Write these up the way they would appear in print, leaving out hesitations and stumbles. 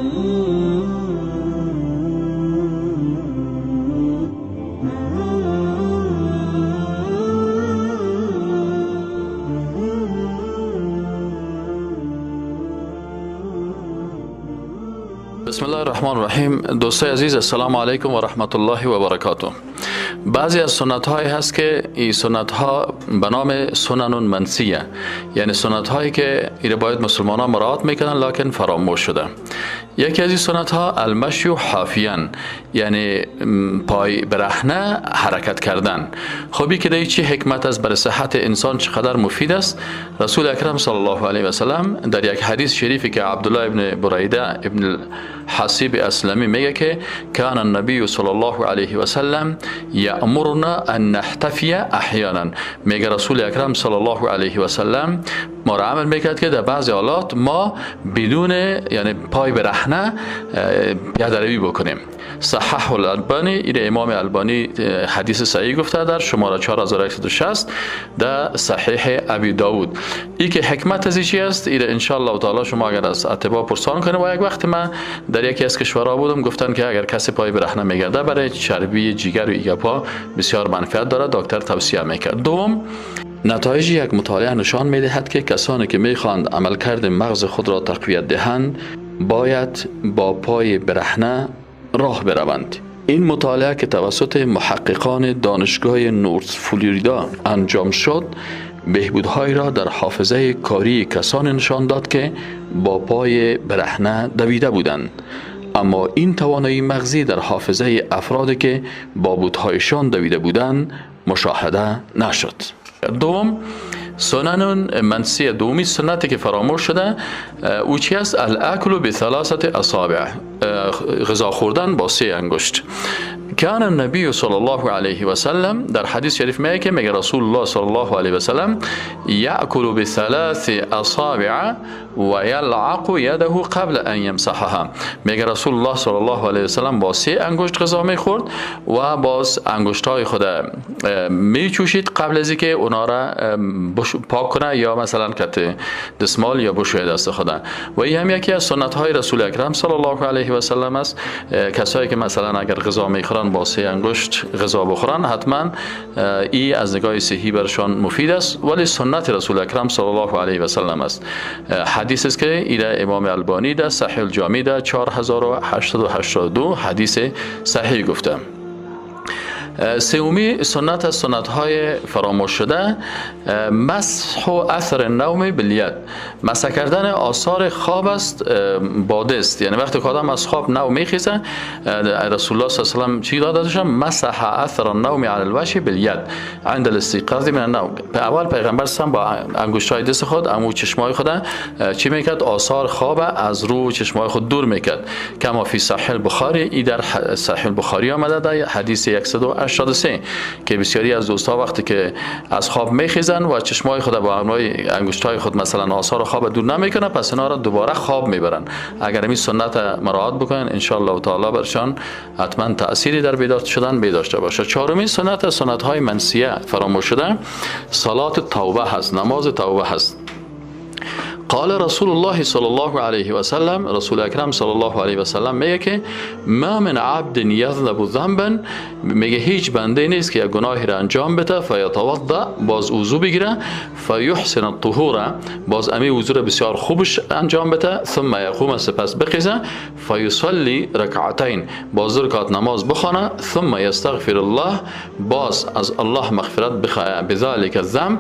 بسم الله الرحمن الرحیم. دوستای عزیز، السلام علیکم و رحمت الله و برکاته. بعضی از سنت هایی هست که این سنت ها به نام سنن منسیه، یعنی سنت هایی که ایره باید مسلمان ها مراعات میکنن لکن فراموش شده. یکی از این سنت ها المشی حافیان، یعنی پای برهنه حرکت کردن. خب که دیگه چی حکمت است برای صحت انسان چقدر مفید است. رسول اکرم صلی الله علیه و سلم در یک حدیث شریفی که عبدالله ابن بریده ابن حسیب اسلمی میگه که کان النبی صلی الله علیه و سلم یأمرنا ان نحتفی احیانا، میگه رسول اکرم صلی الله علیه و سلم ما را عمل میکرد که در بعضی حالات ما بدون یعنی پای برهنه پیاده‌روی بکنیم. صححه الالبانی، این امام البانی حدیث صحیح گفته در شماره 4160 در صحیح ابی داود. این که حکمت از چی است، این ان شاء الله تعالی شما اگر از اتباع پرسان کنه. و یک وقت من در یکی از کشورها بودم، گفتن که اگر کسی پای برهنه میگرده برای چربی جگر و ایگه پا بسیار منفعت داره، دکتر توصیه میکرد. دوم، نتایج یک مطالعه نشان میدهد که کسانی که میخواهند عملکرد مغز خود را تقویت دهند باید با پای برهنه راه بروند. این مطالعه که توسط محققان دانشگاه نورت فلوریدا انجام شد، بهبودهایی را در حافظه کاری کسانی نشان داد که با پای برهنه دویده بودند، اما این توانایی مغزی در حافظه افرادی که با بوتهایشان دویده بودند مشاهده نشد. دوم، سنن منسیه، دومی سنتی که فراموش شده او چی است؟ الاکل بثلاثه اصابع، غذا خوردن با 3 انگشت. کان النبی صلی الله علیه و سلم در حدیث شریف میگه که میگه رسول الله صلی الله علیه و سلم یاکل بثلاث اصابع و یلعق یده قبل ان یمسحها، میگه رسول الله صلی الله علیه و سلم با 3 انگشت غذا میخورد و باز انگشتای خود میچوشید قبل از اینکه اونا را پاک کنه یا مثلا کت دستمال یا بشوی دست خود. و این هم یکی از سنت های رسول اکرم صلی الله علیه و سلم است. کسایی که مثلا اگر غذا میخورن با 3 انگشت غذا بخورن، حتما این از نگاه صحی برشان مفید است، ولی سنت رسول اکرم صلی الله علیه و سلم است. حدیث است که ایره امام البانی در صحیح الجامی در 4882 حدیث صحیح گفته. سومی سنت از سنت های فراموش شده مسح و اثر النوم بالید، مسح کردن آثار خواب است با دست. یعنی وقتی که آدم از خواب نو میخیزه، رسول الله صلی الله علیه و سلم چی دادشون؟ مسح اثر النوم علی الوجه بالید عند الاستيقاظ من النوم. اول پیغمبر سم با انگشتای دست خود امو چشمای خود چی میکرد؟ آثار خواب از رو چشمای خود دور میکرد. کما فی صحیح البخاری، ای در صحیح البخاری آمده در حدیث 183 که بسیاری از دوستا وقتی که از خواب میخیزن و چشمای خود با انگشتای خود مثلا آثار خواب دور نمیکنه، پس اینا را دوباره خواب میبرن. اگر این سنت مراعات بکنن ان شاء الله تعالی برشان حتما تأثیری در بیدار شدن داشته باشه. چهارمین سنت از سنت های منسیه فراموش شده صلات توبه هست، نماز توبه هست. قال رسول الله صلی الله علیه و سلم، رسول اکرم صلی الله علیه و سلم میگه که ما من عبد یذنب ذنبا، میگه هیچ بنده نیست که یک گناهی را انجام بده فیتوضا، باز وضو بگیره، فیحسن الطهور، باز امی وضو را بسیار خوبش انجام بده، ثم یقوم، سپس بخیزه، فیصلی رکعتین، باز رکعت نماز بخونه، ثم یستغفر الله، باز از الله مغفرت بخواه، بذلک الذنب،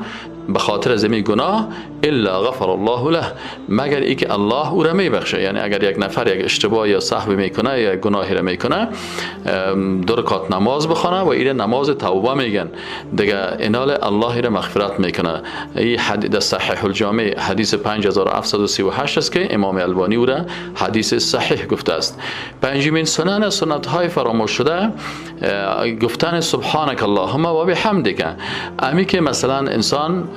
به خاطر از این گناه، الا غفر الله له، مگر ای که الله او را میبخشه. یعنی اگر یک نفر یک اشتباه یا سهو میکنه یا یک گناهی را میکنه، 2 رکعت نماز بخونه و این نماز توبه میگن دیگه، اینال الله را مغفرت میکنه. این حدیث صحیح الجامع حدیث 5738 است که امام البانی او را حدیث صحیح گفته است. پنجمین سنن سنت های فراموش شده گفتن سبحانك اللهم و بحمدک، امی که مثلا انسان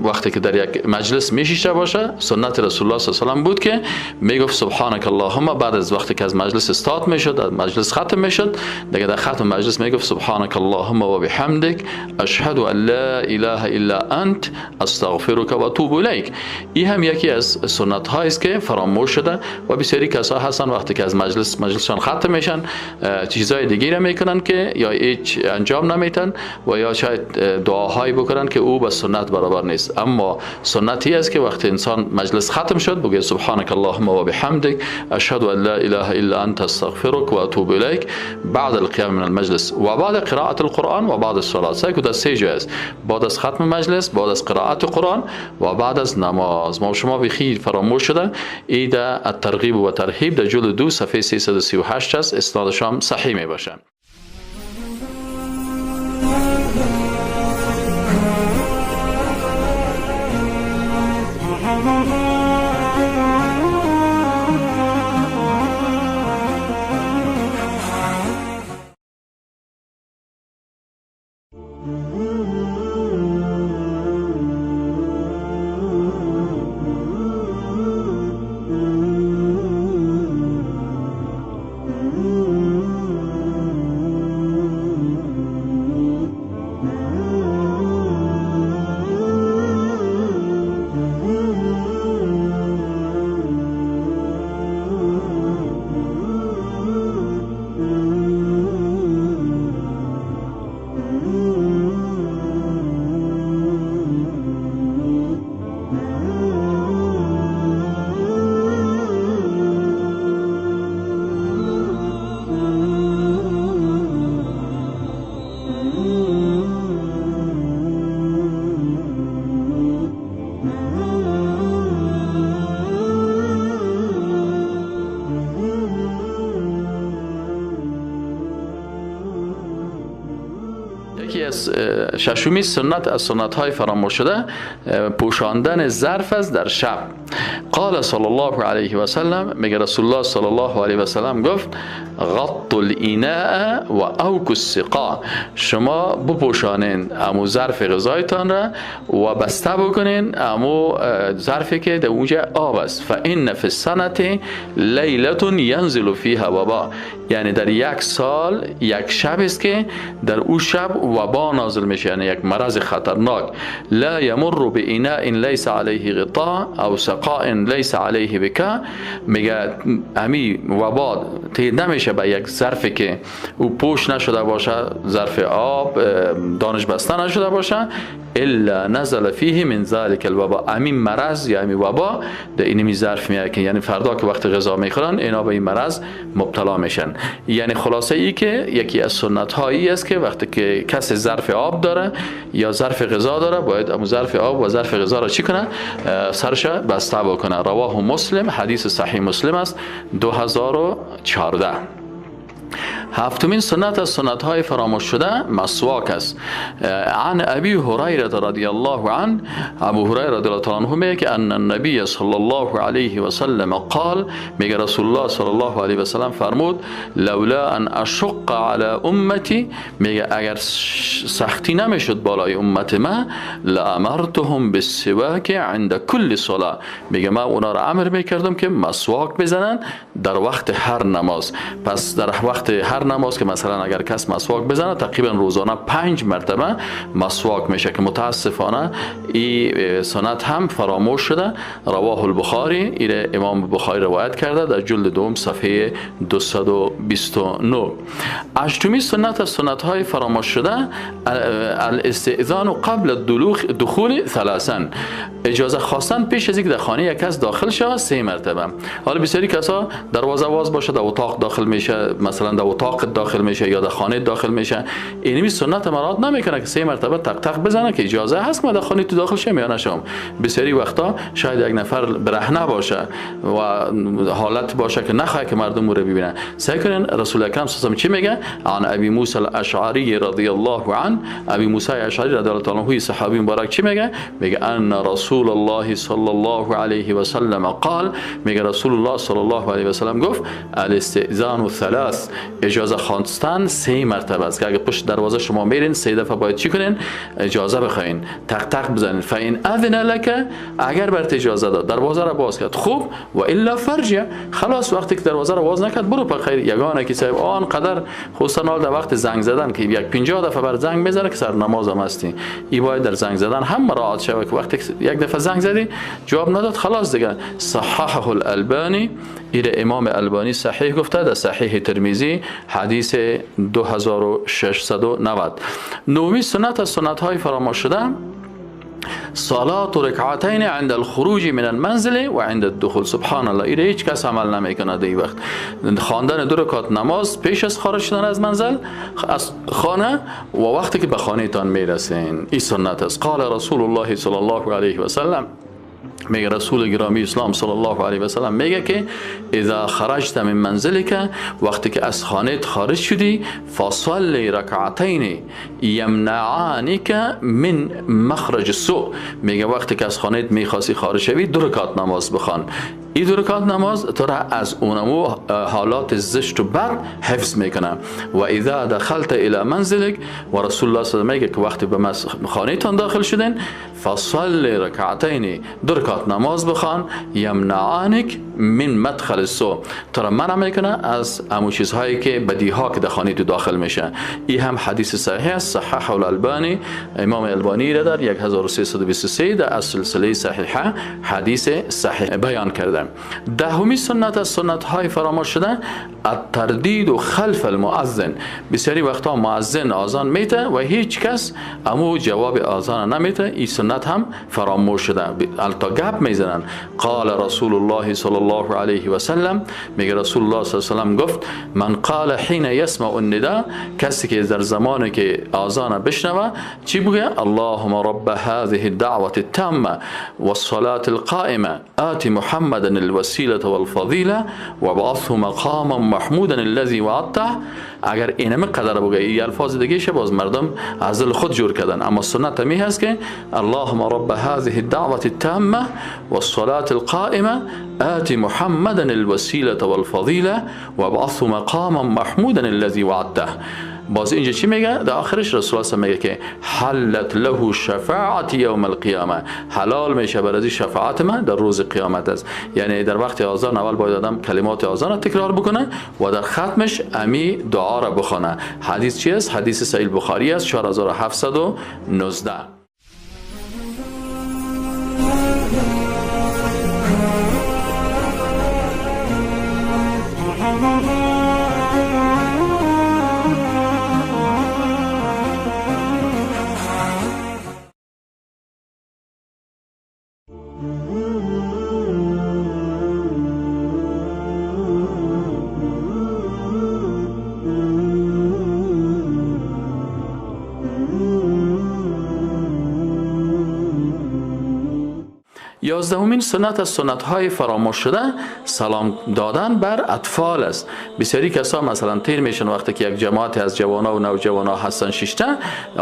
وقتی که در یک مجلس میشیشه باشه، سنت رسول الله صلی الله علیه و بود که میگفت سبحانك اللهم، بعد از وقتی که از مجلس استارت میشد، از مجلس ختم میشد، دیگه در ختم مجلس میگفت سبحانك اللهم و بحمدک اشهد ان لا اله الا انت استغفرك و اتوب الیک. این هم یکی از سنت هایی است که فراموش شده و بسیاری کسا هستن وقتی که از مجلسشان ختم میشن چیزای دیگه را میکنن که یا هیچ انجام نمیتن و یا شاید دعاهایی بکنن که او به سنت برابر نیست. اما سنتی است که وقتی انسان مجلس ختم شد بگه سبحانك اللهم و بحمدک اشهد ان لا اله الا انت استغفرك و اتوب الیک بعد القيام من المجلس و بعد قراءة القرآن و بعد الصلاة. سه سه جای است، بعد از ختم مجلس، بعد از قرائت قرآن و بعد از نماز. ما شما بخیر فراموش شده. ایده الترغیب و ترهیب در جلد 2 صفحه 338 است، اسنادش هم صحیح می باشه. یکی از ششمی سنت از سنت های فراموش شده پوشاندن ظرف است در شب. قال صلی الله علیه و سلم، میگه رسول الله صلی الله علیه و سلم گفت غط الاناء و اوک السقا، شما بپوشانین امو ظرف غذایتان را و بسته بکنین امو ظرفی که در اونجا آب است. فان فی السنه لیلة ینزل فیها وبا، یعنی در یک سال یک شب است که در او شب وبا نازل میشه، یعنی یک مرض خطرناک. لا یمر باناء لیس علیه غطاء او سقاء لیس علیه بکا، میگه امی وبا تیر نمیشه به یک ظرفی که او پوش نشده باشه، ظرف آب دانش بسته نشده باشه، الا نزل فیه من ذلک الوبا، امی مرض یا امی وبا در اینمی ظرف میاد که یعنی فردا که وقت غذا میخورن اینا به این مرض مبتلا میشن. یعنی خلاصه ای که یکی از سنت هایی است که وقتی که کسی ظرف آب داره یا ظرف غذا داره باید امو ظرف آب و ظرف غذا را چی کنه؟ سرش بسته بکنه. رواه مسلم، حدیث صحیح مسلم است 2014. هفتمین سنت از سنت های فراموش شده مسواک است. عن ابی هریره رضی الله عنه، ابو هریره رضی الله عنه میگه که ان النبی صلی الله علیه و سلم قال، میگه رسول الله صلی الله علیه و سلم فرمود لولا ان اشق علی امتی، میگه اگر سختی نمیشد بالای امت ما لامرتهم بالسواک عند کل صلاه، میگه ما اونا را امر میکردم که مسواک بزنن در وقت هر نماز. پس در وقت هر نماز که مثلا اگر کس مسواک بزنه تقریبا روزانه 5 مرتبه مسواک میشه که متاسفانه این سنت هم فراموش شده. رواه البخاری، این امام بخاری روایت کرده در جلد 2 صفحه 229. هشتمین سنت از سنت های فراموش شده الاستئذان قبل دخول 3، اجازه خواستن پیش از اینکه در خانه یک کس داخل شه 3 مرتبه. حالا بسیاری کسا دروازه باز باشه در اتاق داخل میشه، مثلا در اتاق داخل میشه یا در خانه داخل میشه، اینمی سنت مراعات نمیکنه که 3 مرتبه تق تق بزنه که اجازه هست ما در خانه تو داخل شم یا نشم. بسیاری وقتا شاید یک نفر برهنه باشه و حالت باشه که نخواه که مردم رو ببینن. سعی کنین رسول اکرم صلی الله علیه و چی میگه؟ عن ابی موسی الاشعری رضی الله عنه، ابی موسی الاشعری رضی الله عنه صحابی مبارک چی میگه؟ میگه ان رسول الله صلی الله علیه و سلم قال، میگه رسول الله صلی الله علیه و سلم گفت الاستئذان 3، اجازه خواستن 3 مرتبه است که اگه پشت دروازه شما میرین 3 دفعه باید چی کنین؟ اجازه بخواین، تق تق بزنین. فاین اذن لك، اگر برات اجازه داد دروازه را باز کرد خوب، و الا فرجع، خلاص وقتی که دروازه را باز نکرد برو په خیر. یگانه که صاحب آنقدر خصوصا در وقت زنگ زدن که یک 50 دفعه بر زنگ میزنه که سر نماز هم هستی، این باید در زنگ زدن هم مراعات شود که وقتی یک دفعه زنگ زدی جواب نداد خلاص دیگه. صححه الالبانی، این امام البانی صحیح گفته در صحیح ترمذی حدیث 2690. نومی سنت از سنت های فراموش شده صلات رکعتین عند الخروج من المنزل و عند الدخول. سبحان الله، این هیچ کس عمل نمیکنه در این وقت. خواندن 2 رکعت نماز پیش از خارج شدن از منزل از خانه و وقتی که به خانه تان میرسین، این سنت است. قال رسول الله صلی الله علیه و سلم، میگه رسول گرامی اسلام صلی الله علیه و سلم میگه که اذا خرجت من منزلك، وقتی که از خانه خارج شدی، فصلی رکعتین یمنعانک من مخرج السوء، میگه وقتی که از خانه میخواستی خارج شوی 2 رکعت نماز بخوان. این 2 رکعت نماز تو را از اونمو حالات زشت و بد حفظ میکنه. و اذا دخلت الى منزلك، و رسول الله صلی الله علیه و میگه که وقتی به خانه تان داخل شدین، فصلی رکعتین، 2 رکعت نماز بخوان، یمنعانک من مدخل السوء، تو را منع میکنه از امو چیزهایی که بدیها که در خانه تو داخل میشه. این هم حدیث صحیح است. صححه الالبانی، امام البانی را در 1323 در سلسله صحیحه حدیث صحیح بیان کرده. 10 سنت از سنت های فراموش شده التردید خلف المؤذن. بسیاری وقتا مؤذن آذان میته و هیچ کس امو جواب آذان نمیته، این سنت هم فراموش شده. التا گپ میزنن. قال رسول الله صلی الله علیه و سلم، میگه رسول الله صلی الله علیه و سلم گفت من قال حين يسمع النداء، کسی که در زمانی که آذان بشنوه چی بگه؟ اللهم رب هذه الدعوة التامة والصلاة القائمة آت محمدا الوسيلة والفضيلة وابعثه مقاما محمودا الذي وعدته. اگر اینم قدر بگه این الفاظ دیگه شه باز مردم از دل خود جور کردن، اما سنت می هست که اللهم رب هذه الدعوة التامة والصلاة القائمة آت محمدا الوسيلة والفضيلة وابعثه مقاما محمودا الذي وعدته. باز اینجا چی میگه؟ در آخرش رسول الله میگه که حلت له شفاعت یوم القیامه، حلال میشه برای شفاعت من در روز قیامت است. یعنی در وقت آذان اول باید آدم کلمات آذان را تکرار بکنه و در ختمش امی دعا را بخونه. حدیث چی است؟ حدیث صحیح بخاری است 4719. یازدهمین سنت از سنت های فراموش شده سلام دادن بر اطفال است. بسیاری کسا مثلا تیر میشن وقتی که یک جماعت از جوانا و نوجوانا هستن 6 تا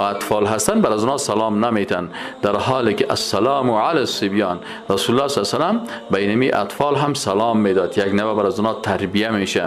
اطفال هستن بر از اونها سلام نمیتن، در حالی که السلام علی الصبیان رسول الله صلی الله علیه و سلم به اینمی اطفال هم سلام میداد، یک نوع بر از اونها تربیه میشه.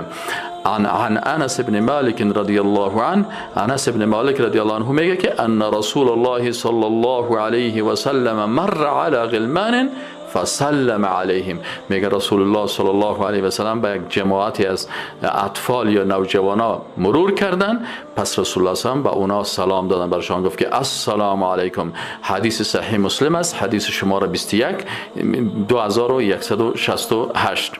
عن انس بن مالک رضی الله عنه، انس بن مالک رضی الله عنه میگه که ان رسول الله صلی الله علیه و سلم مر علی غلمان فسلم علیهم، میگه رسول الله صلی الله علیه و سلم به یک جماعتی از اطفال یا نوجوانا مرور کردن، پس رسول الله صلی الله علیه و سلم به اونا سلام دادن، برشان گفت که السلام علیکم. حدیث صحیح مسلم است، حدیث شماره 21 2168.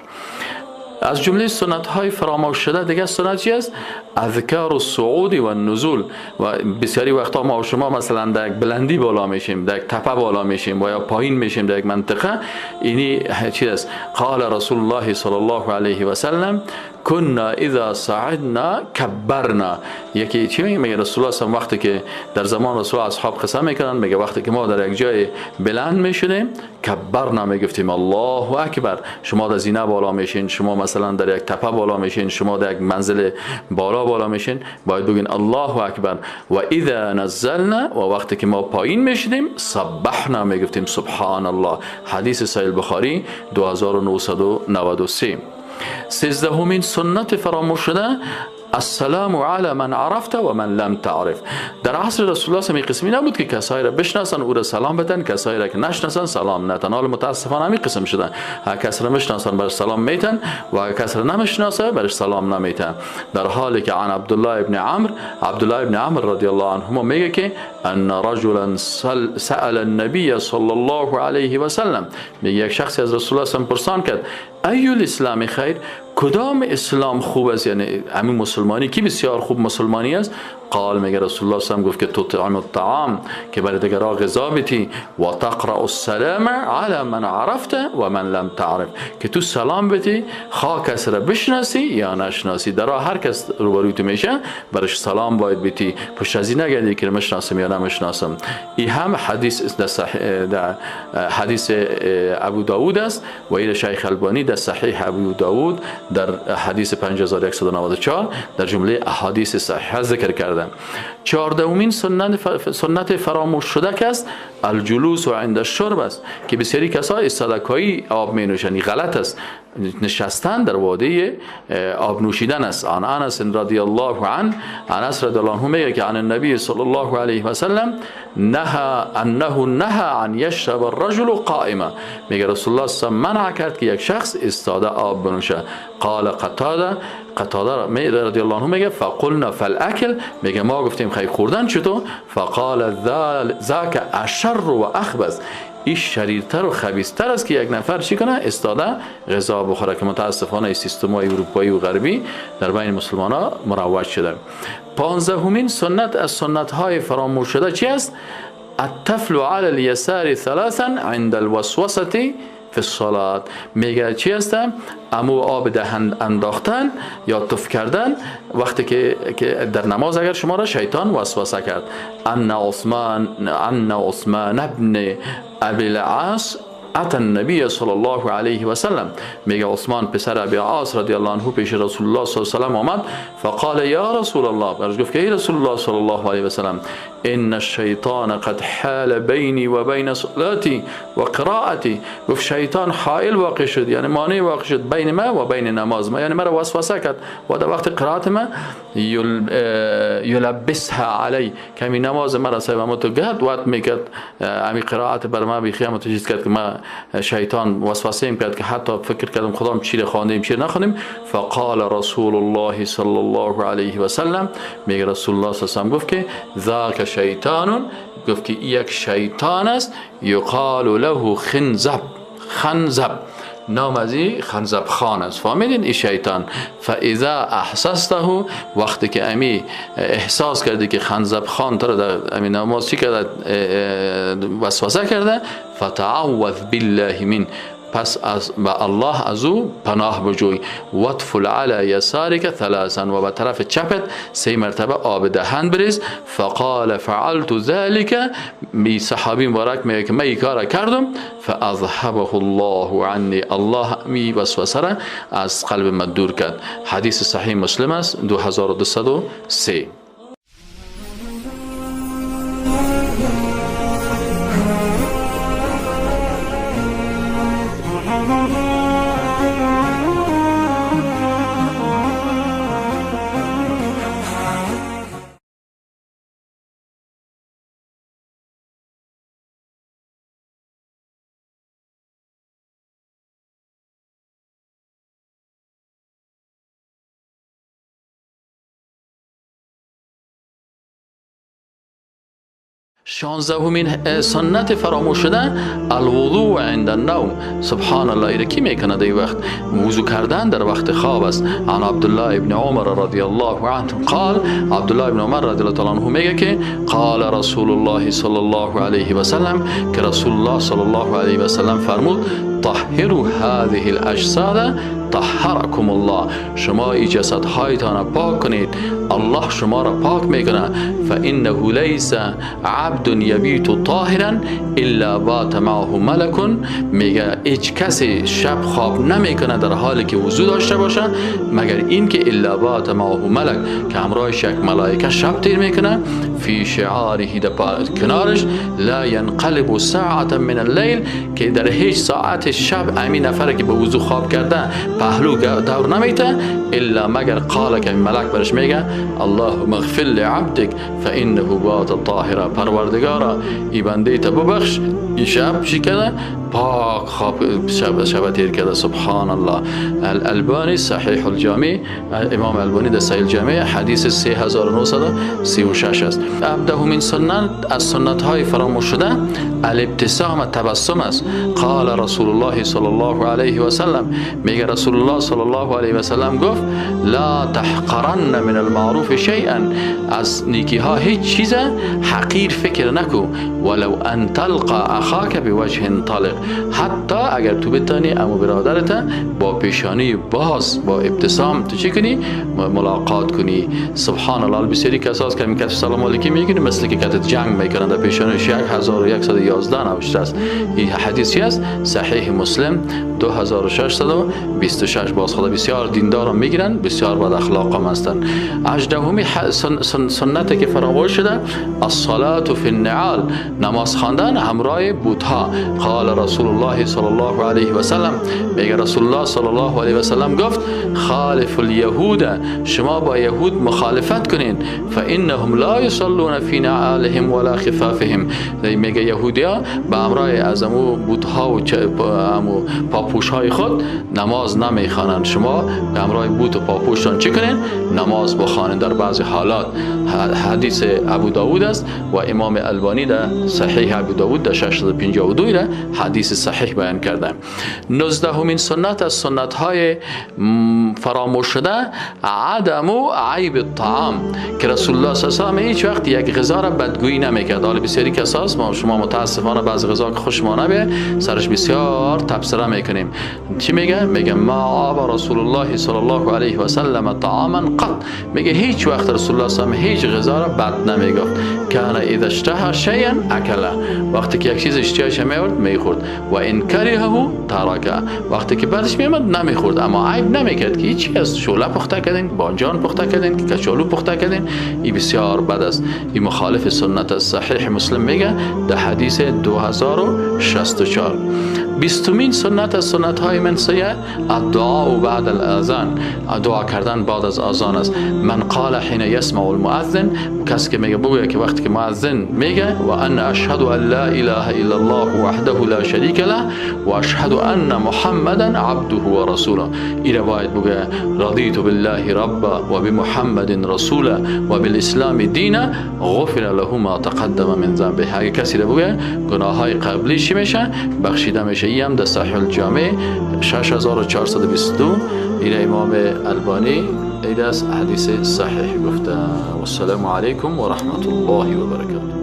از جمله سنت های فراموش شده دیگه سنت چی است؟ اذکار الصعود و النزول. و بسیاری وقتا ما و شما مثلا در یک بلندی بالا میشیم، در یک تپه بالا میشیم و یا پایین میشیم در یک منطقه، اینی چی است؟ قال رسول الله صلی الله علیه و سلم کنا اذا صعدنا کبرنا. یکی چی میگه رسول الله صلی وقتی که در زمان رسول اصحاب قسم میکنن، میگه وقتی که ما در یک جای بلند میشدیم کبرنا، میگفتیم الله اکبر. شما در زینه بالا میشین، شما مثلا در یک تپه بالا میشین، شما در یک منزل بالا میشین، باید بگین الله اکبر. و اذا نزلنا، و وقتی که ما پایین میشدیم سبحنا، میگفتیم سبحان الله. حدیث صحیح بخاری 2993. 13مین سنت فراموش شده السلام علی من عرفت و من لم تعرف. در عصر رسول الله این قسمی نبود که کسایی را بشناسن او را سلام بدن، کسایی را که نشناسن سلام ندن. حال متاسفانه همین قسم شدن، هر کس را میشناسن برش سلام میتن و هر کس را نمیشناسه برش سلام نمیتن. در حالی که عن عبدالله ابن عمر رضی الله عنهما میگه که ان رجلا سأل النبی صلی الله علیه و سلم، میگه یک شخصی از رسول الله پرسان کرد ای الاسلام خیر، کدام اسلام خوب است، یعنی همین مسلمانی کی بسیار خوب مسلمانی است؟ قال، میگه رسول الله صلی الله علیه و گفت که تطعم الطعام، که برای دیگران غذا بدی، و تقرأ السلام علی من عرفت و من لم تعرف، که تو سلام بدی خواه کس را بشناسی یا نشناسی. در هر کس روبروی تو میشه برش سلام باید بدی، پشت از این نگردی که میشناسم یا نمیشناسم. این هم حدیث ابو داود است و این شیخ البانی در صحیح ابو داود در حدیث 5194 در جمله احادیث صحیحه ذکر کرده. 14مین سنت فراموش شده که است الجلوس و عند الشرب است، که بسیاری کسا صدقایی آب می نوشند. غلط است. نشستن در واده آب نوشیدن است. عن انس رضی الله عنه، انس رضی الله عنه میگه که عن النبی صلی الله علیه و سلم انه نهى عن یشرب الرجل قائما، میگه رسول الله صلی الله علیه و منع کرد که یک شخص استاده آب بنوشه. قال قتاده رضی الله عنه میگه فقلنا فالاكل، میگه ما گفتیم خیر خوردن چطور؟ فقال ذاك اشر و اخبث، این شریرتر و خبیثتر است که یک نفر چی کنه؟ استاده غذا بخوره، که متاسفانه سیستم‌های اروپایی و غربی در بین مسلمان‌ها مروج شده. 15مین سنت از سنت‌های فراموش شده چی است؟ التفل علی اليسار ثلاثا عند الوسوسه فی الصلاة، میگه چی است؟ امو آب دهن انداختن یا تف کردن وقتی که در نماز اگر شما را شیطان وسوسه کرد. ان عثمان ابن ابی العاص اتى النبی صلی الله علیه و سلم، میگه عثمان پسر ابی العاص رضی الله عنه پیش رسول الله صلی الله علیه و سلم آمد. فقال یا رسول الله، برش گفت که ای رسول الله صلی الله علیه و سلم ان الشیطان قد حال بینی و بین صلاتی و قراءتی، گفت شیطان حائل واقع شد، یعنی مانع واقع شد بین ما و بین نماز ما، یعنی مرا وسوسه کرد و در وقت قرائت ما یلبسها علی، که همین نماز مرا سیبم تو گرد وقت میکرد، همین قرائت بر ما بیخیام تو چیز کرد که ما شیطان وسوسه ایم کرد که حتی فکر کردم خدام چی خواندیم چی نخواندیم. فقال رسول الله صلی الله علیه و سلم، میگه رسول الله صلی الله علیه و سلم گفت که ذاک شیطان، گفت که یک شیطان است یقال له خنزب، نام از این خنزب خان است. فهمیدین؟ این شیطان. فاذا احسسته، وقتی که امی احساس کرده که خنزب خان تو در امی نماز چی کرده؟ وسوسه کرده. فتعوذ بالله من، پس با الله از او پناه بجوی. وطفل علی یسارک ثلاثا، و به طرف چپت 3 مرتبه آب دهن بریز. فقال فعلت ذلك، می صحابی مبارک میگه که من این کار کردم. فاذهبه الله عنی، الله می وسوسه را از قلب من دور کرد. حدیث صحیح مسلم است 2203. شانزدهمین سنت فراموش شده الوضوء عند النوم. سبحان الله، ایره کی میکنه در وقت؟ وضو کردن در وقت خواب است. عن عبدالله ابن عمر رضی الله عنه قال، عبدالله ابن عمر رضی الله عنه میگه که قال رسول الله صلی الله علیه و سلم، که رسول الله صلی الله علیه و سلم فرمود طهروا هذه الاجساد طهركم الله، شما این جسدهایتان پاک کنید الله شما را پاک میکنه. فانه لیس عبد یبیت طاهرا الا بات معه ملک، میگه هیچ کسی شب خواب نمیکنه در حالی که وضو داشته باشه مگر این که الا بات معه ملک، که همراهش یک ملائکه شب تیر میکنه. فی شعاره، در کنارش لا ينقلب ساعه من الليل، که در هیچ ساعت شب همین نفر که به وضو خواب کرده پهلو دور نمیته الا مگر قال که ملک برش میگه اللهم اغفر لعبدك فانه بات طاهرا، پروردگارا ای بنده تا ببخش این شب چی کرده پاک خواب شب تیر کرده. سبحان الله. الالبانی صحیح الجامع، امام البانی در صحیح الجامع حدیث 3936 است. 17مین سنت از سنت های فراموش شده الابتسام، تبسم است. قال رسول الله صلی الله علیه و سلم، میگه رسول الله صلی الله علیه و سلم گفت لا تحقرن من المعروف شیئا، از نیکی ها هیچ چیز حقیر فکر نکو، ولو ان تلقى اخاک بوجه طلق، حتی اگر تو بتانی امو برادرت با پیشانی باز با ابتسام تو چی کنی ملاقات کنی. سبحان الله. بسیاری کساست که میگه سلام علیکم میگن مثل که کت جنگ میکنن در پیشانیش 1111 نوشته است. این حدیث چی است؟ صحیح مسلم 2626. باز خدا بسیار دیندارم میگیرن، بسیار بد اخلاق هم هستن. 18می سنتی که فراموش شده الصلاة فی النعال، نماز خواندن همراه بت‌ها. قال رسول الله صلی الله علیه و سلم، میگه رسول الله صلی الله علیه و سلم گفت خالف الیهود، شما با یهود مخالفت کنین، فانهم لا یصلون فی نعالهم ولا خفافهم، میگه یهودیا با امرای از امو بت‌ها و امو پاپوش های خود نماز نمیخوانند، شما به امرای بت و پاپوشتان چه کنین نماز بخوانین در بعض حالات. حدیث ابو داود است و امام البانی در صحیح ابو داود در 652 حدیث صحیح بیان کرده. 19مین سنت از سنت های فراموش شده عدم و عیب الطعام، که رسول الله صلی الله علیه و سلم هیچ وقت یک غذا را بدگویی نمیکرد. حالا بسیاری کساست ما شما متاسفانه بعض غذا که خوش ما نبه سرش بسیار تبصره میکنیم. چی میگه؟ میگه ما آب رسول الله صلی الله علیه و سلم طعاما قط، میگه هیچ وقت رسول الله صلی الله علیه و سلم هیچ غذا را بد نمیگفت. کان اذا اشتهى شیئا اکله، وقتی که یک چیز اشتهاش میورد میخورد، و ان کرهه ترکه، وقتی که بعدش میامد نمیخورد. اما عیب نمیکرد که هیچ از شوله پخته کردین، بانجان پخته کردین، که کچالو پخته کردین، این بسیار بد است. این مخالف سنت است. صحیح مسلم میگه در حدیث 2064. 20مین سنت از سنت های منسیه الدعاء بعد الاذان، دعا کردن بعد از اذان است. من قال حين يسمع المؤذن، کسی که میگه بگویه که وقتی که مؤذن میگه و ان اشهد ان لا اله الا الله وحده لا شریک له و اشهد ان محمدا عبده و رسوله، این باید بگه رضیت بالله ربا و بمحمد رسولا و بالاسلام دینا غفر له ما تقدم من ذنبه. اگه کسی رو بگه گناه های قبلیش میشه بخشیده میشه. این هم در صحیح الجامع 6422 این امام البانی این از حدیث صحیح گفته. و السلام علیکم و رحمت الله و برکاته.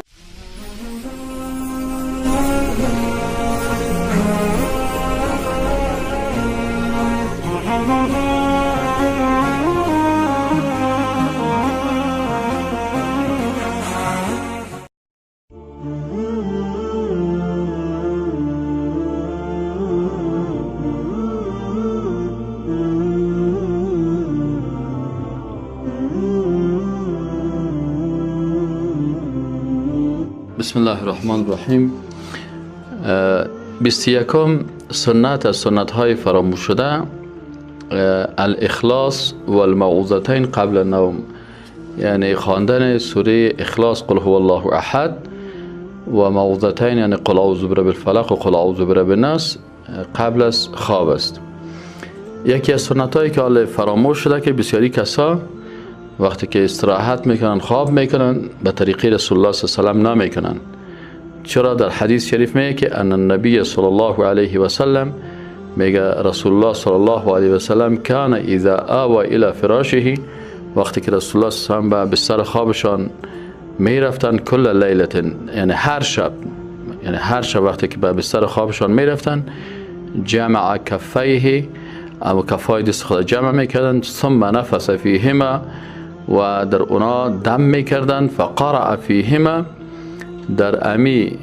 بسم الله الرحمن الرحیم. 21م سنت از سنت های فراموش شده الاخلاص و الموعظتین قبل النوم، یعنی خواندن سوره اخلاص قل هو الله احد و موعظتین یعنی قل اعوذ برب الفلق و قل اعوذ برب الناس قبل از خواب است. یکی از سنت هایی که حال فراموش شده که بسیاری کسا وقتی که استراحت میکنن خواب میکنن به طریقه رسول الله صلی الله علیه و سلم نمیکنن. چرا؟ در حدیث شریف میگه که ان النبی صلی الله علیه و سلم، میگه رسول الله صلی الله علیه و سلم کان اذا آوى الى فراشه، وقتی که رسول الله صلی الله علیه و سلم به بستر خوابشان میرفتن کل لیلت، یعنی هر شب وقتی که به بستر خوابشان میرفتن جمع کفیه، اما کفای دست خود جمع میکردن، ثم نفس فیهما و در اونا دم میکردن، فقرأ فیهما در امی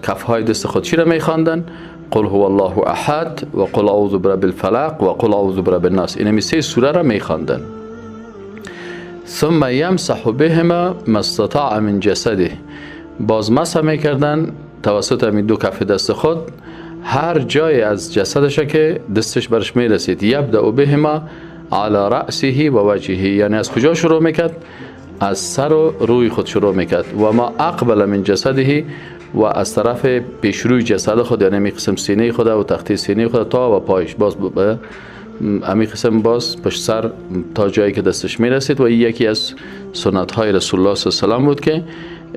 کفهای دست خود چی را میخواندن؟ قل هو الله احد و قل اعوذ برب الفلق و قل اعوذ برب الناس. این سه سوره را میخواندن. ثم یمسح بهما ما استطاع من جسده، باز مسح میکردن توسط امی دو کف دست خود هر جای از جسدش که دستش برش میرسید یبدأ بهما على رأسه و وجهه، یعنی از کجا شروع میکرد؟ از سر و روی خود شروع میکرد. و ما اقبل من جسده، و از طرف پیشروی جسد خود، یعنی می قسم سینه خود و تختی سینه خود تا و پایش، باز به امی قسم باز پشت سر تا جایی که دستش میرسید. و این یکی از سنت های رسول الله صلی الله علیه و آله بود که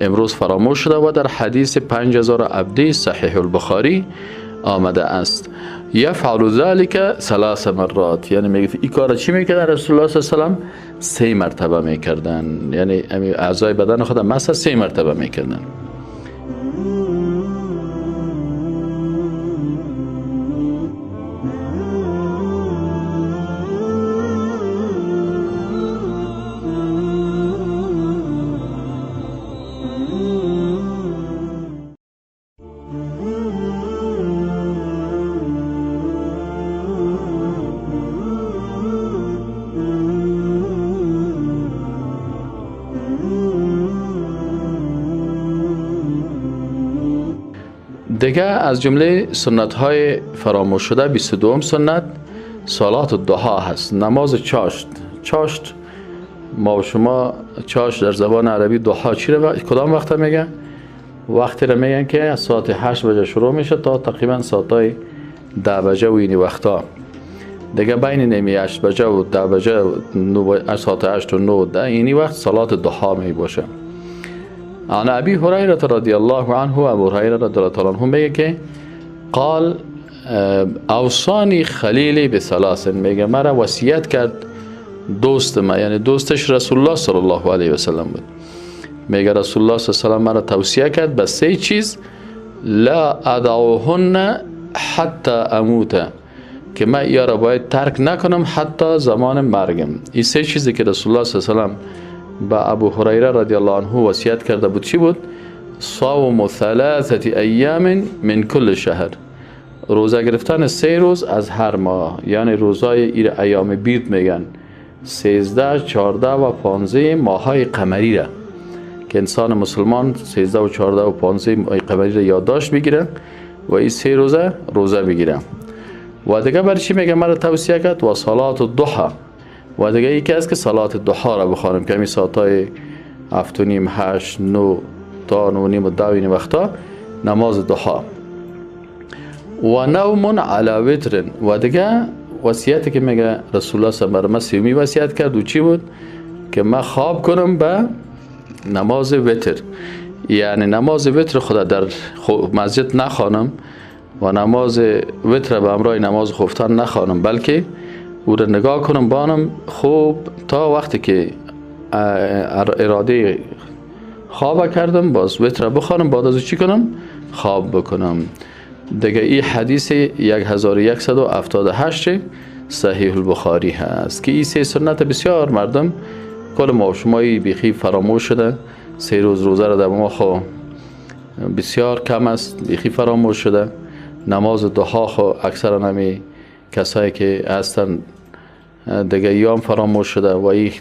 امروز فراموش شده و در حدیث 5000 عبدی صحیح البخاری آمده است. یفعل ذلك 3 مرات، یعنی میگه این کار چی میکردن رسول الله صلی الله علیه و آله؟ 3 مرتبه میکردن، یعنی اعضای بدن خود مس 3 مرتبه میکردن. دیگه از جمله سنت های فراموش شده 22م سنت صلات الضحی هست، نماز چاشت. چاشت ما و شما چاشت در زبان عربی ضحی چی رو کدام وقت میگن؟ وقتی رو میگن که از ساعت 8 بجه شروع میشه تا تقریبا ساعت 10 بجه و اینی وقتا. دیگه بین نیمه 8 بجه و 10 بجه و ساعت 8 و 9 و 10 اینی وقت صلات الضحی می باشه. عن ابی هریره رضی الله عنه، ابو هریره رضی الله تعالی عنه میگه که قال اوصانی خلیلی بثلاث، میگه مرا وصیت کرد دوست ما، یعنی دوستش رسول الله صلی الله علیه و سلم بود. میگه رسول الله صلی الله علیه و سلم مرا توصیه کرد به 3 چیز لا ادعوهن حتی اموت، که من یا را باید ترک نکنم حتی زمان مرگم. این 3 چیزی که رسول الله صلی الله علیه و سلم با ابو هریره رضی الله عنه وصیت کرده بود چی بود؟ صوم 3 ایام من کل شهر، روزه گرفتن 3 روز از هر ماه، یعنی روزای ایام بید میگن 13 14 و 15 ماهای قمری را که انسان مسلمان 13 و 14 و 15 ماه قمری را یادداشت بگیره و این 3 روزه بگیره. و دیگه برای چی میگه مرا توصیه کرد؟ و صلات الضحی، و دیگه یکی از که صلات الضحی را بخوانم که همین ساعتای 7 و نیم 8 9 تا 9 و نیم و 10 این وقتا نماز ضحی. و نوم علی وتر، و دیگه وصیتی که میگه رسول الله صلی الله علیه و آله سیومی وصیت کرد و چی بود؟ که من خواب کنم به نماز وتر، یعنی نماز وتر خدا در مسجد نخوانم و نماز وتر به همراه نماز خفتن نخوانم، بلکه او را نگاه کنم بانم خوب تا وقتی که اراده خواب کردم باز وتر بخوانم، بعد از چی کنم؟ خواب بکنم. دیگه این حدیث 1178 صحیح البخاری هست که این 3 سنت بسیار مردم کل ما و شمایی بیخی فراموش شده. 3 روز روزه را در ما خو بسیار کم است، بیخی فراموش شده. نماز ضحی خو اکثرا نمی کسایی که هستن دیگه ایام فراموش شده و این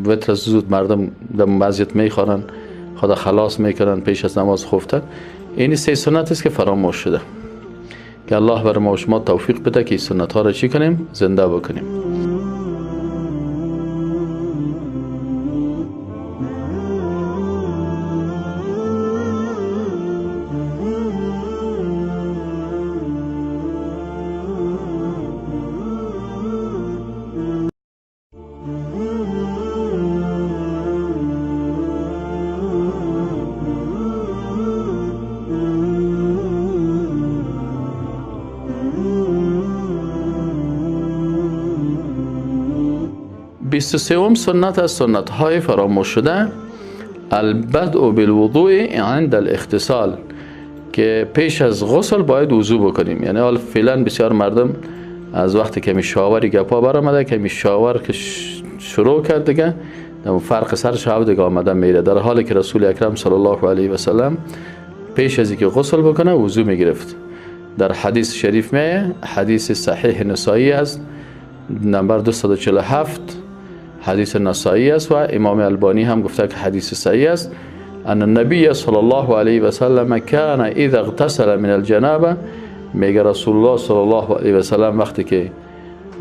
وتر زود مردم در مسجد میخوانن، خدا خلاص میکنن پیش از نماز خفتن. این 3 سنت است که فراموش شده که الله بر ما و شما توفیق بده که این سنت ها را چی کنیم؟ زنده بکنیم. بیست و سوم سنت از سنت های فراموش شده البدء بالوضوء عند الاغتسال، که پیش از غسل باید وضو بکنیم. یعنی حال فعلا بسیار مردم از وقتی که می شاوری گپا برآمده که می شاور که شروع کرد دیگه فرق سر شاور دیگه آمده میره، در حالی که رسول اکرم صلی الله علیه و سلم پیش از اینکه غسل بکنه وضو می گرفت. در حدیث شریف می حدیث صحیح نسائی است نمبر 247 حدیث نسائی است و امام البانی هم گفته که حدیث صحیح است. ان النبی صلی الله علیه و سلم کان اذا اغتسل من الجنابه میگه رسول الله صلی الله علیه و سلم وقتی که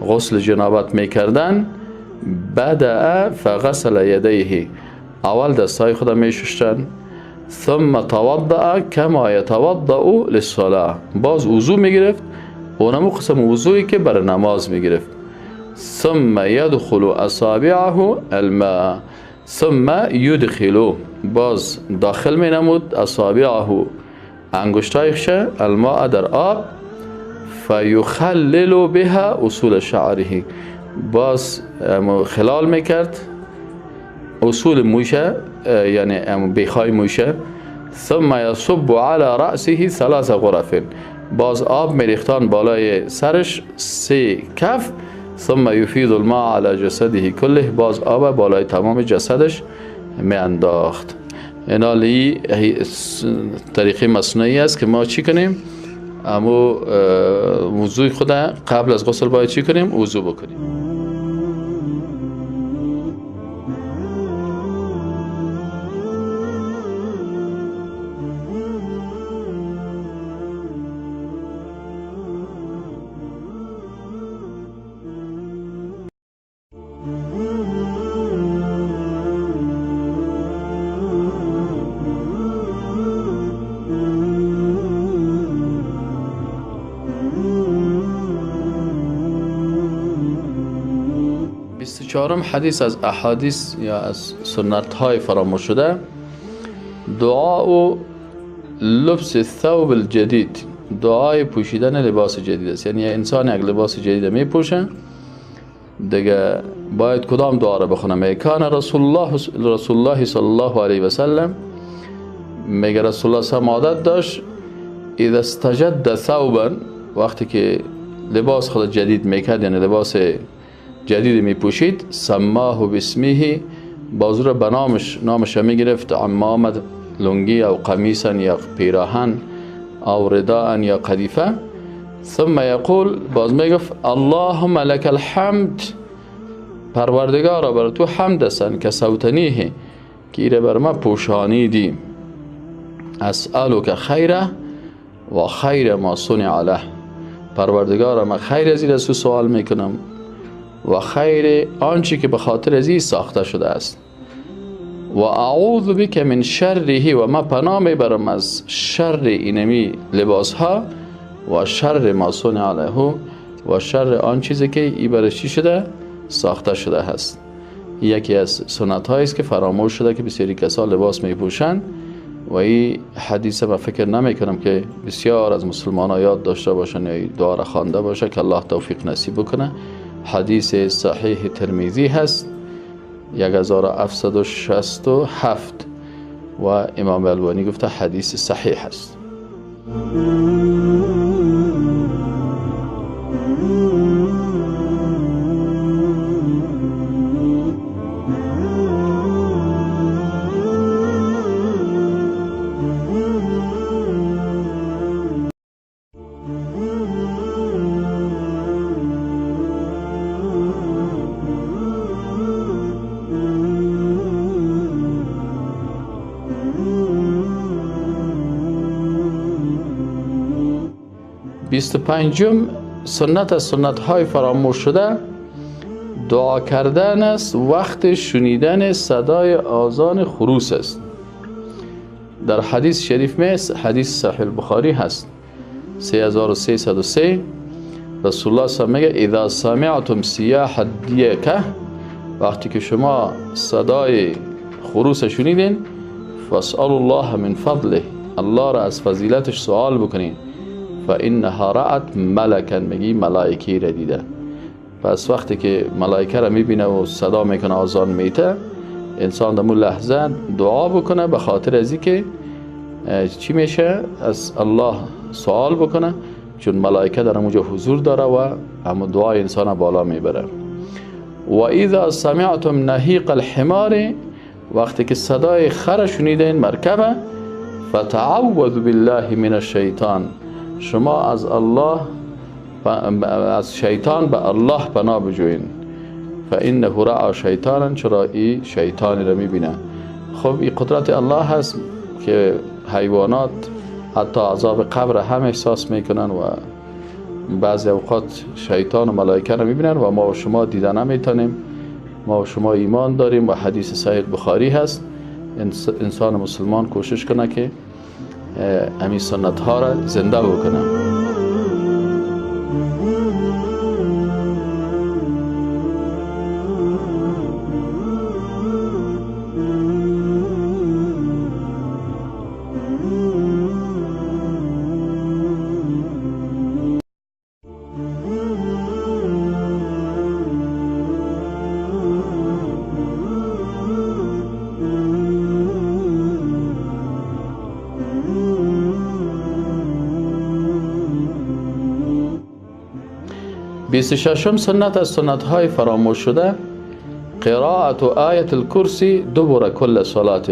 غسل جنابت میکردن بدأ فغسل یدیه، اول دستای خود میشستن، ثم توضأ كما يتوضأ للصلاة، باز وضو میگرفت اونمو قسم وضوعی که برای نماز میگرفت. ثم يدخل اصابعه الماء، ثم يدخل، باز داخل می نمود اصابعه انگشتایش الماء در آب، فیخلل بها اصول شعره، باز خلال میکرد اصول موشه یعنی بیخای موشه. ثم يصب على رأسه 3 غرف، باز آب میریختان بالای سرش 3 کف. ثم يفيض الماء على جسده كله، باز آب بالای تمام جسدش می انداخت. اینالی طریقه مصنوعی است که ما چی کنیم؟ اما وضوع خود قبل از غسل باید چی کنیم؟ وضو بکنیم. چهارم حدیث از احادیث یا از سنت های فراموش شده، دعا و لبس الثوب الجدید، دعای پوشیدن لباس جدید است. یعنی انسان یک لباس جدید می پوشه دیگه باید کدام دعا را بخونه؟ میگه کان رسول الله صلی الله علیه و سلم، میگه رسول الله صلی الله علیه و سلم عادت داشت اذا استجد ثوبا، وقتی که لباس خود جدید میکرد یعنی لباس جدید می پوشید، سماه باسمه، بازو را به نامش می گرفت، عمامه لنگی یا قمیصا یا پیراهن او رداء یا قدیفه. ثم یقول، باز می گفت اللهم لك الحمد، پروردگارا بر تو حمد هستن که سوتنیه که ایره بر ما پوشانیدی، اسألک خیره و خیر ما صنع له، پروردگارا من خیر از این سوال میکنم و خیر آنچه که به خاطر ازی ساخته شده است. و اعوذ بک من شره، و ما پناه میبرم از شر اینمی لباس ها، و شر ما صنع له، و شر آن چیزی که ای برش چی شده؟ ساخته شده هست. یکی از سنت هایی است که فراموش شده که بسیاری کسا لباس میپوشند و این حدیث ما فکر نمی کنم که بسیار از مسلمان ها یاد داشته باشن یا دعا را خوانده باشه که الله توفیق نصیب بکنه. حدیث صحیح ترمذی هست 1767 و امام البانی گفته حدیث صحیح هست. 25م سنت از سنت های فراموش شده دعا کردن است وقت شنیدن صدای آذان خروس است. در حدیث شریف می حدیث صحیح البخاری هست 3303 رسول الله صلی الله علیه و آله میگه اذا سمعتم سیاح الدیکه، وقتی که شما صدای خروس شنیدین فاسألوا الله من فضله، الله را از فضیلتش سوال بکنین، فانها رأت ملکا، میگی ملائکی را دیده. پس وقتی که ملائکه را میبینه و صدا میکنه آذان میته، انسان در اون لحظه دعا بکنه به خاطر ازی که چی میشه از الله سوال بکنه، چون ملائکه در اونجا حضور داره و همه دعای انسان بالا میبره. و اذا سمعتم نهیق الحمار، وقتی که صدای خر شنیدین مرکبه، فتعوذ بالله من الشیطان، شما از الله از شیطان به الله پناه بجوین، فانه رأى شیطانا، چرا ای شیطانی را میبینه. خب این قدرت الله هست که حیوانات حتی عذاب قبر هم احساس میکنن و بعضی اوقات شیطان و ملائکه رو میبینن و ما و شما دیدن نمیتونیم. ما و شما ایمان داریم و حدیث صحیح بخاری هست. انسان مسلمان کوشش کنه که همین سنت ها را زنده بکنه. بیست ششم سنت از سنت های فراموش شده، قرائت آیت الکرسی دبر کل صلات.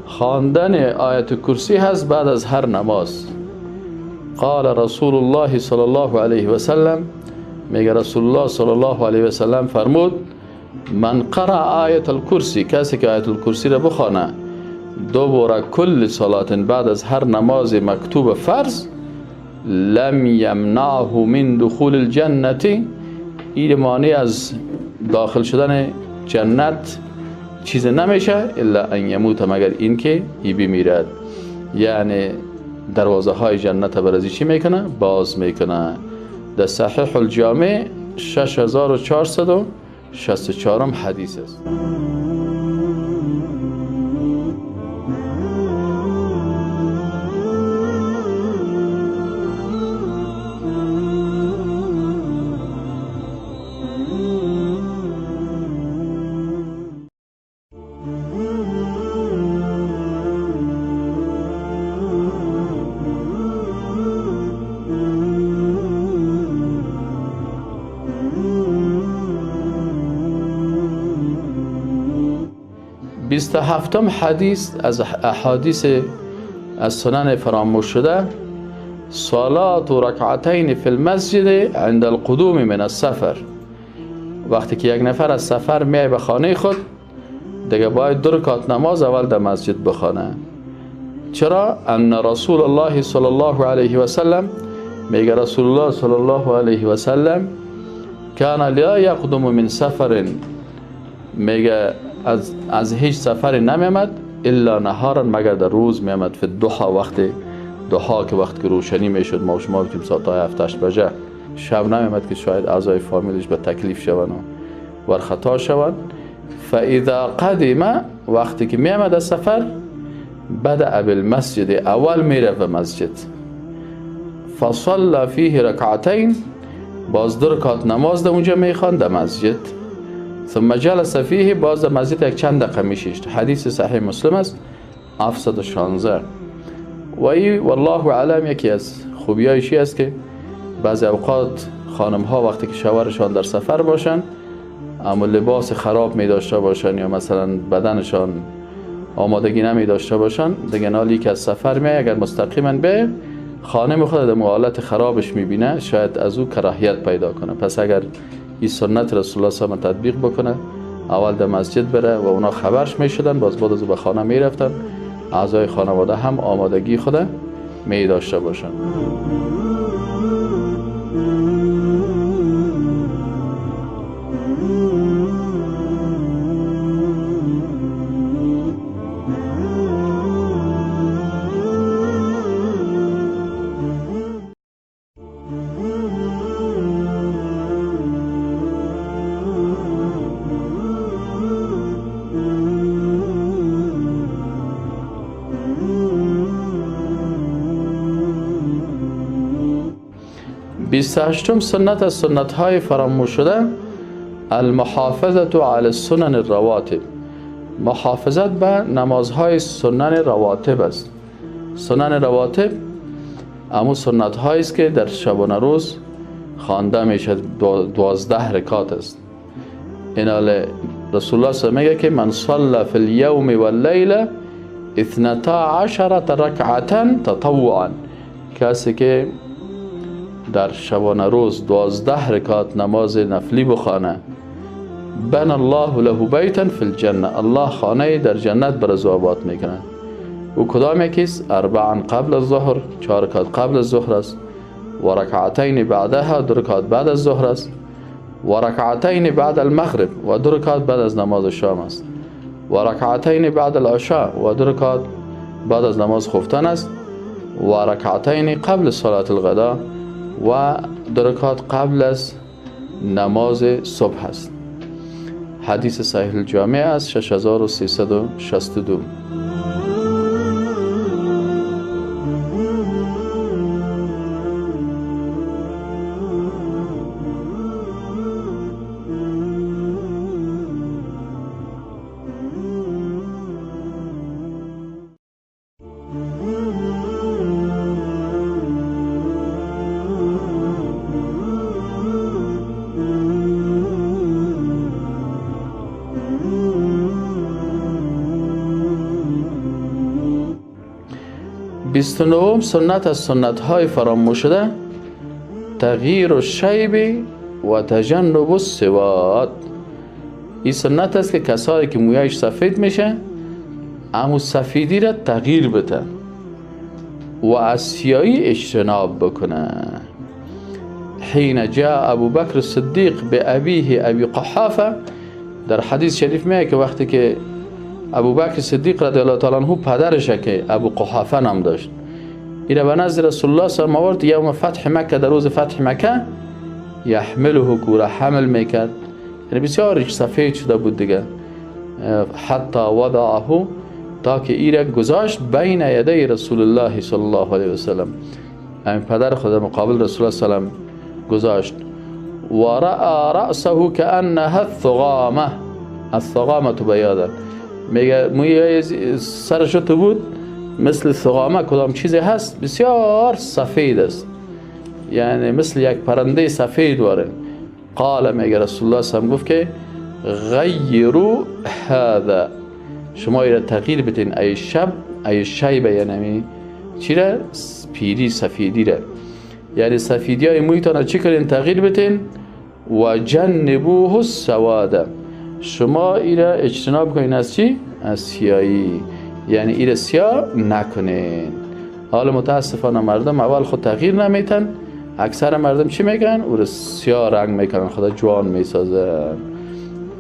خواندن آیت کرسی هست بعد از هر نماز. قال رسول الله صلی الله علیه و سلم، میگه رسول الله صلی الله علیه و سلم فرمود: من قرأ آیت الکرسی، کسی که آیت الکرسی را بخوانه دبر کل صلات، بعد از هر نماز مکتوب فرض، لم یمنعه من دخول الجنة، این مانع از داخل شدن جنت چیز نمیشه، الا ان یموت، مگر این که ای بمیرد. یعنی دروازه های جنت برازی چی میکنه؟ باز میکنه. در صحیح الجامع 6464 حدیث است. بیست هفتم حدیث از احادیث از سنن فراموش شده، صلات و رکعتین فی المسجد عند القدوم من السفر. وقتی که یک نفر از سفر میای به خانه خود، دیگه باید 2 رکعت نماز اول در مسجد بخوانه. چرا؟ ان رسول الله صلی الله علیه و سلم، میگه رسول الله صلی الله علیه و سلم، کان لا یقدم من سفر، میگه از هیچ سفر نمیامد الا نهارا، مگر در روز میامد. فی الضحى، وقت ضحا که وقت که روشنی میشد، ما و شما بودیم ساعت 7-8 بجه. شب نمیامد که شاید اعضای فامیلش به تکلیف شوند و ورخطا شوند. فاذا قدم، وقتی که میامد از سفر، بدأ بالمسجد، اول میره به مسجد. فصلى فيه رکعتین، باز 2 رکعت نماز در اونجا میخواند در مسجد. ثم جلس فيه، باز در مسجد یک چند دقیقه میشیشت. حدیث صحیح مسلم است 716. و ای والله علم یکی از خوبیایشی است که بعضی اوقات خانم ها وقتی که شوهرشان در سفر باشن اما لباس خراب می داشته باشن یا مثلا بدنشان آمادگی نمی داشته باشن، دیگه نالی که از سفر می، اگر مستقیما به خانه خود در حالت خرابش می بینه، شاید از او کراهیت پیدا کنه. پس اگر این سنت رسول الله صلی الله علیه و تطبیق بکنه، اول در مسجد بره و اونا خبرش می شدن، باز بعد از او به خانه می رفتن، اعضای خانواده هم آمادگی خود می داشته باشن. بیست هشتم سنت از سنت های فراموش شده، المحافظت علی السنن الرواتب، محافظت به نمازهای سنن رواتب است. سنن رواتب همون سنت هایی است که در شبانه روز خوانده میشه، 12 رکعت است. اینال رسول الله صلی الله علیه و میگه که من صلى فی اليوم واللیل 12 رکعتا تطوعا، کسی که در شبانه روز 12 رکعت نماز نفلی بخوانه، بنى الله له بیتا فی الجنه، الله خانه در جنت برای او آباد میکنه. او کدام یکیست؟ 4 قبل الظهر، 4 رکعت قبل الظهر است، و رکعتین بعدها، 2 رکعت بعد از ظهر است، و رکعتین بعد المغرب و 2 رکعت بعد از نماز شام است، و رکعتین بعد العشاء و 2 رکعت بعد از نماز خفتن است، و رکعتین قبل صلات الغداء و 2 رکعت قبل از نماز صبح است. حدیث صحیح الجامع است، 6362. بیست و نهم سنت از سنت های فراموش شده، تغییر الشیب و تجنب السواد. این سنت است که کسایی که مویایش سفید میشه اما سفیدی را تغییر بده و از سیاهی اجتناب بکنه. حین جاء ابو بکر الصدیق به ابیه ابی قحافه، در حدیث شریف میگه که وقتی که ابو بکر صدیق رضی الله تعالی عنه پدرش که ابو قحافه نام داشت، این به نزد رسول الله صلی الله علیه و آله یوم فتح مکه، در روز فتح مکه، یحمله کوره حمل میکرد، یعنی بسیار سفید شده بود دیگه، حتی وضعه، تا که ایره گذاشت بین یدی رسول الله صلی الله علیه و سلم، همین پدر خود مقابل رسول الله صلی الله علیه و سلم گذاشت. و رأى رأسه كأنها الثغامه، الثغامه بیادا، میگه موی سرش تو بود مثل ثغامه، کدام چیزی هست بسیار سفید است، یعنی مثل یک پرنده سفید واره. قال میگه رسول الله صلی الله علیه و سلم گفت که غیروا هذا، شما ایره تغییر بدین، ای شیبه، یعنی چی را؟ پیری، سفیدی را، یعنی سفیدی های مویتان چی کنین؟ تغییر بدین. و جنبوه السواد، شما ایره اجتناب کنین از چی؟ از سیاهی، یعنی ایره سیاه نکنین. حالا متاسفانه مردم اول خود تغییر نمیتن، اکثر مردم چی میگن؟ او رو سیاه رنگ میکنن، خدا جوان میسازن.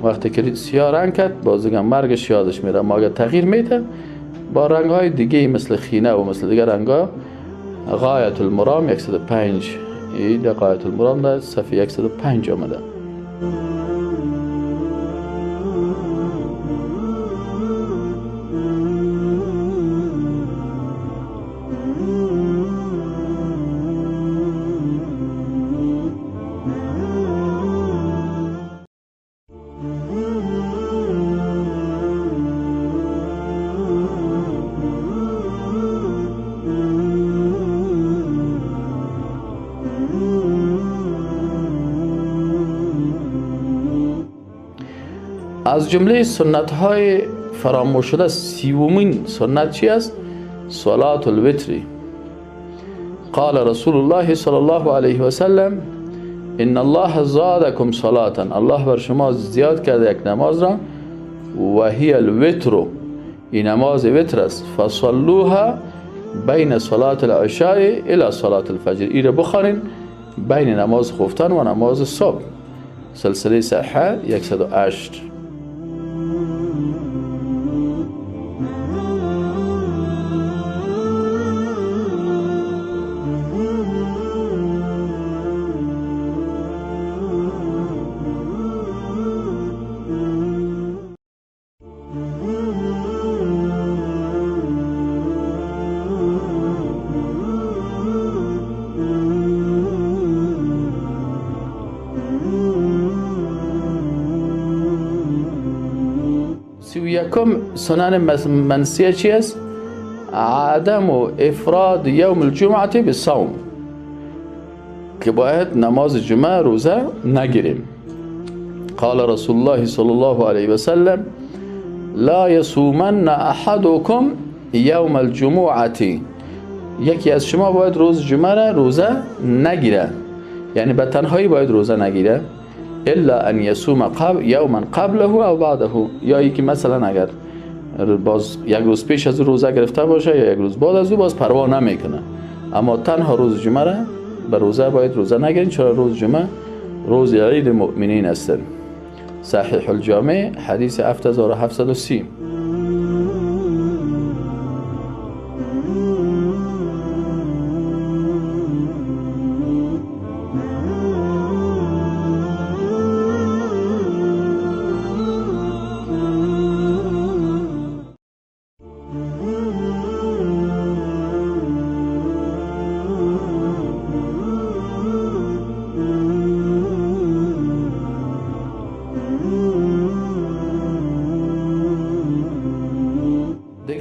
وقتی که سیاه رنگ کرد بازیگن مرگش یادش میره. ما اگر تغییر میتن با رنگ های دیگه مثل خینه و مثل دیگه رنگ ها، غایت المرام 105، این غایت المرام در صفحه 105 آمده. از جمله سنت های فراموش شده 30مین سنت چی است؟ صلات الوتر. قال رسول الله صلی الله علیه و سلم ان الله زادکم صلاتا، الله بر شما زیاد کرده یک نماز را، و هی الوتر، این نماز وتر است، فصلوها بین صلات العشاء الى صلات الفجر، این را بخوانین بین نماز خفتن و نماز صبح. سلسله صحیحه 108. یکم سنن منسیه چی است؟ عدم و افراد یوم الجمعه بالصوم، که باید نماز جمعه روزه نگیریم. قال رسول الله صلی الله علیه و سلم لا یصومن احدکم یوم الجمعه، یکی از شما باید روز جمعه را روزه نگیره، یعنی به تنهایی باید روزه نگیره، الا ان یصوم یوما قبله او بعده، یا یکی مثلا اگر باز یک روز پیش از روزه گرفته باشه یا یک روز بعد از او باز پروا نمیکنه. اما تنها روز جمعه را به روزه باید روزه نگیرین، چرا روز جمعه روز عید مؤمنین است. صحیح الجامع حدیث 7730.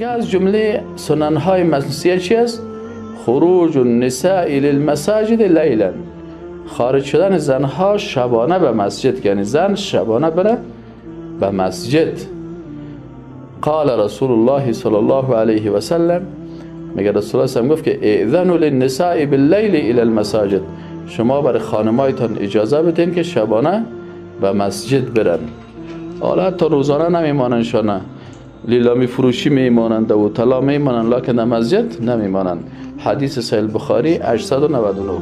از جمله سننهای مسیحیت چی است؟ خروج النساء للمساجد لیلا، خارج شدن زنها شبانه به مسجد، یعنی زن شبانه بره به مسجد. قال رسول الله صلی الله علیه و سلم، میگه رسول الله هم گفت که اذنوا للنساء باللیل الى المساجد، شما برای خانمایتان اجازه بدین که شبانه به مسجد برن. حالا تا روزانه نمیمانن شانه، لیلامی فروشی میمانند و طلا میمانند، لکن در مسجد نمیمانند. حدیث صحیح بخاری 899.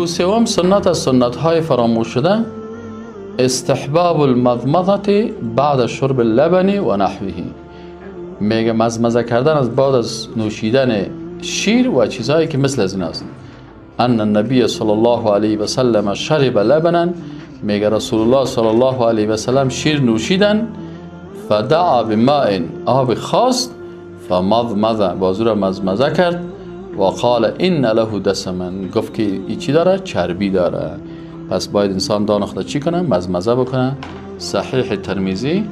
سوم سنت از سنت های فراموش شده، استحباب المضمضه بعد شرب اللبن و نحوه. میگه مزمزه کردن از بعد از نوشیدن شیر و چیزهایی که مثل از این است. ان النبی صلی الله علیه و سلم شرب لبنا، میگه رسول الله صلی الله علیه و سلم شیر نوشیدن، فدعا بماء، آب خواست، فمضمضه، بازو را مزمزه کرد، و قال این له دسما، گفت که چی داره؟ چربی داره. پس باید انسان دانخته چی کنه؟ مزمزه بکنه. صحیح ترمذی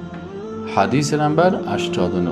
حدیث نمبر 89.